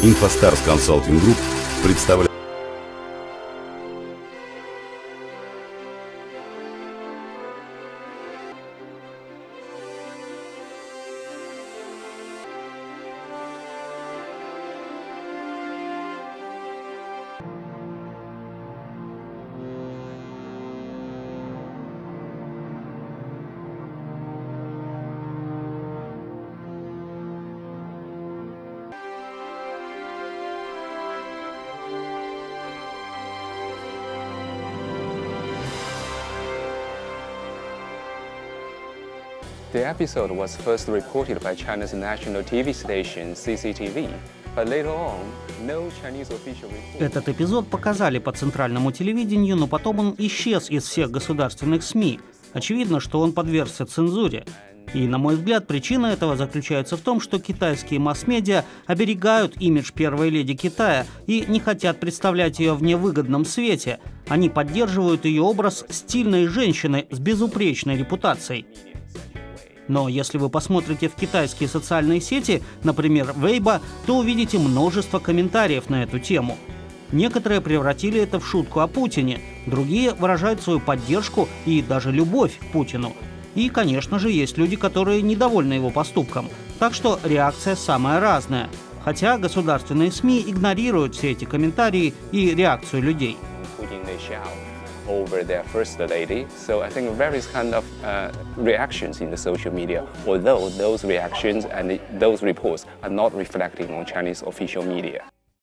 Infostars Consulting Group представляет. The episode was first reported by China's national TV station, CCTV, but later on, no Chinese official report... Этот эпизод показали по центральному телевидению, но потом он исчез из всех государственных СМИ. Очевидно, что он подвергся цензуре. И, на мой взгляд, причина этого заключается в том, что китайские масс-медиа оберегают имидж первой леди Китая и не хотят представлять ее в невыгодном свете. Они поддерживают ее образ стильной женщины с безупречной репутацией. Но если вы посмотрите в китайские социальные сети, например, Weibo, то увидите множество комментариев на эту тему. Некоторые превратили это в шутку о Путине, другие выражают свою поддержку и даже любовь к Путину. И, конечно же, есть люди, которые недовольны его поступком. Так что реакция самая разная. Хотя государственные СМИ игнорируют все эти комментарии и реакцию людей. Over their first lady, so I think various kind of reactions in the social media, although those reactions and those reports are not reflecting on Chinese official media.